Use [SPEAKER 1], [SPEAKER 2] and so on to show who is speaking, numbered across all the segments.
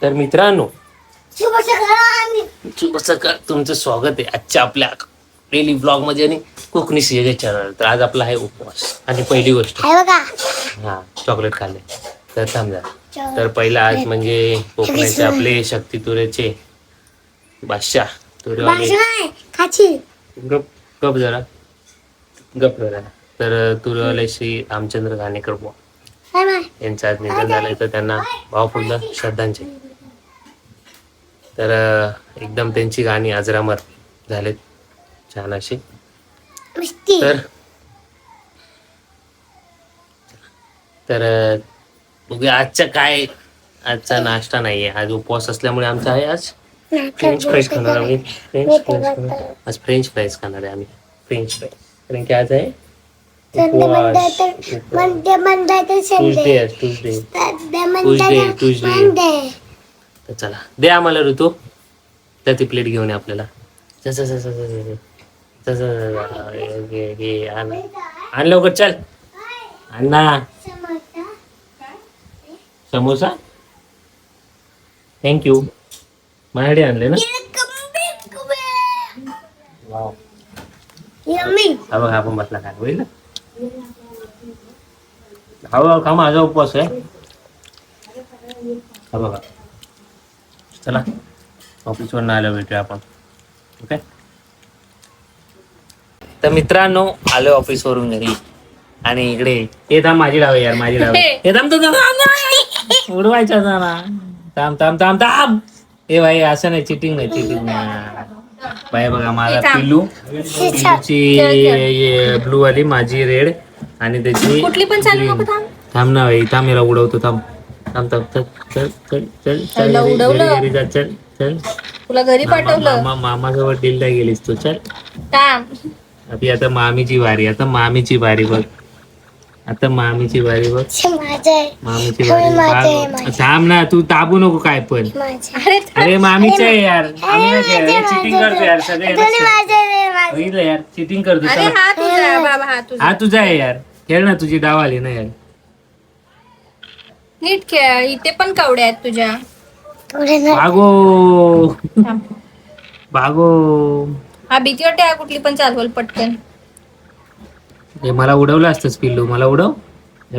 [SPEAKER 1] तर मित्रांनो, शुभ सकाळ, तुमचं स्वागत आहे आजच्या आपल्या डेली ब्लॉग मध्ये आणि कोकणी सीरियल चॅनल. तर आज आपला आहे उपवास आणि पहिली गोष्ट हा चॉकलेट खाल्ले. तर समजा, तर पहिला आज म्हणजे कोकणाचे आपले शक्ती तुरेचे बादशाह तुरेवाले गप गप जरा गप जरा. तर तुरेवाले श्री रामचंद्र घाणेकर बुवा यांचं आज निधन झालंय, तर त्यांना भावपूर्ण श्रद्धांजली. तर एकदम त्यांची गाणी अजरामर झालेत, छान अशी. तर तर बघूया आजच्या काय. आजचा नाश्ता नाहीये, आज उपवास असल्यामुळे आमचा आहे आज फ्रेंच फ्राईज खाणार आम्ही. आज फ्रेंच फ्राईज खाणार आहे आम्ही, फ्रेंच फ्राईज. कारण की आज आहे ट्यूजडे. तर चला दे आम्हाला ऋतू, तर ती प्लेट घेऊन ये आपल्याला. आण लवकर, चल अण्णा. समोसा थँक्यू, माझ्याकडे आणले ना. वाव, हा बघ आपण बसला काय होईल. हा खा, माझा उपवास आहे. हा बघा, चला ऑफिसवर नाही आलं, भेटूया आपण. ओके. तर मित्रांनो, आलो ऑफिस वरून घरी आणि इकडे येत माझी डाव यार, माझी डाव येत उडवायचा ना. थांब थांब थांब थांब. ए भाई असं नाही, चिटिंग नाही, चिटिंग नाही बाई. बघा माझा पिल्लू, पिल्लूची ब्लू वाली, माझी रेड आणि त्याची कुठली पण चालू. थांब ना भाई, थांब, याला उडवतो. थांब थांब थांब, चल चल चल चल चल घरी जा, चल चल. तुला घरी पाठवलं, मामाजवळ दिलला गेलीस तू. चल अभि, आता मामीची बारी, आता मामीची बारी बघ, आता मामीची बारी बघ, मामीची बारी. थांब ना, तू ताबू नको काय पण. अरे मामीच आहे यार, चिटिंग करतो यार सगळे यार, चिटिंग करतो. हा तुझा आहे यार, खेळ ना, तुझी डाव आली ना यार.
[SPEAKER 2] नीट खेळ, इथे पण कवड्या आहेत तुझ्या.
[SPEAKER 1] भागो भागो.
[SPEAKER 2] हा भीती वाटते, कुठली पण चालवल पटकन.
[SPEAKER 1] हे मला उडवलं असतंच पिल्लू, मला उडव.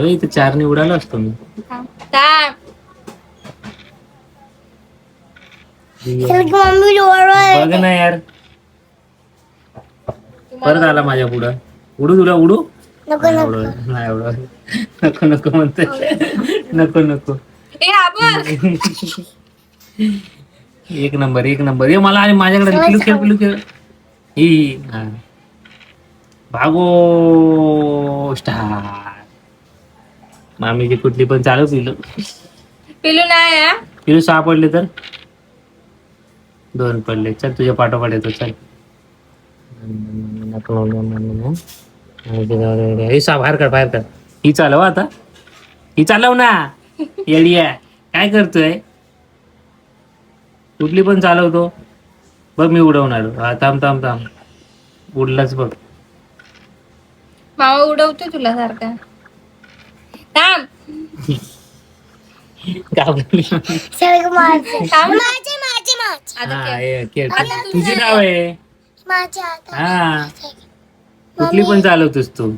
[SPEAKER 1] इथे चारने उडालो असतो मी. बघ ना यार, परत आला माझ्या पुढं. उडू तुला, उडू नाही उडव, नको नको म्हणते, नको नको. एक नंबर, एक नंबर. ये मला आणि माझ्याकडे पिल्लू खेळ, पिल्लू खेळ. ही भागो स्टार. मामीची कुठली पण चालू. पिल्लू
[SPEAKER 2] पिलू नाही,
[SPEAKER 1] पिल्लू 6 पडले तर 2 पडले. चल तुझ्या पाठोपाठ येतो, चल. हे बाहेर कर, बाहेर कर. ही चालव आता, ही चालव ना येडिया. काय करतोय, कुठली पण चालवतो बघ. मी उडवणार. हा थांब थांब थांब, उडलाच बघ.
[SPEAKER 2] मावा उडवतो तुला सारखा. थांब.
[SPEAKER 1] तुझी नाव आहे. हा, कुठली पण चालवतोस तू.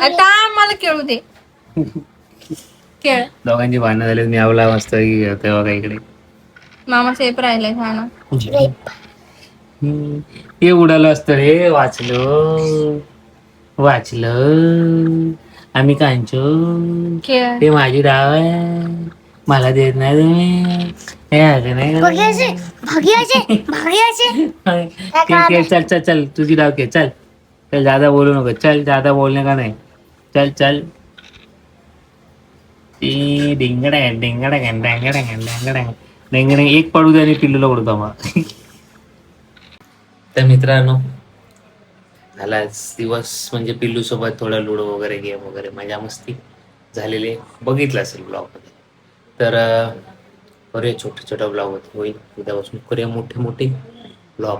[SPEAKER 2] आता मला खेळू दे. खेळ.
[SPEAKER 1] दोघांची भांडणं झाली, मी आवला मस्त तेव्हा का इकडे.
[SPEAKER 2] मामा सेफ राहिलाय छान.
[SPEAKER 1] हे उडालं असतं रे. वाचलं वाचलं आम्ही कांचो. ते माझी डाव आहे, मला देत नाही तुम्ही. चल चल चल, तुझी डाव घे. चल चल, ज्यादा बोलू नको. चल, ज्यादा बोलणे का नाही. चल चल. डिंगडे डिंगडे डिंगडे डिंगडे डिंगडे. एक पडू दे आणि पिल्लूला उडतो मग. तर मित्रांनो, झाला दिवस म्हणजे पिल्लू सोबत थोडा लुडो वगैरे, गेम वगैरे, मजा मस्ती झालेली. बघितलं असेल ब्लॉग मध्ये. तर करूया छोटे छोटे ब्लॉग होईल उद्यापासून, करूया मोठे मोठे ब्लॉग.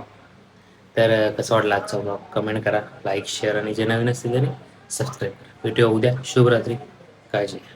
[SPEAKER 1] तर कसं वाटलं आजचा ब्लॉग, कमेंट करा, लाईक शेअर आणि जे नवीन असतील त्याने सबस्क्राईब करा. भेटूया उद्या. शुभरात्री, काळजी घ्या.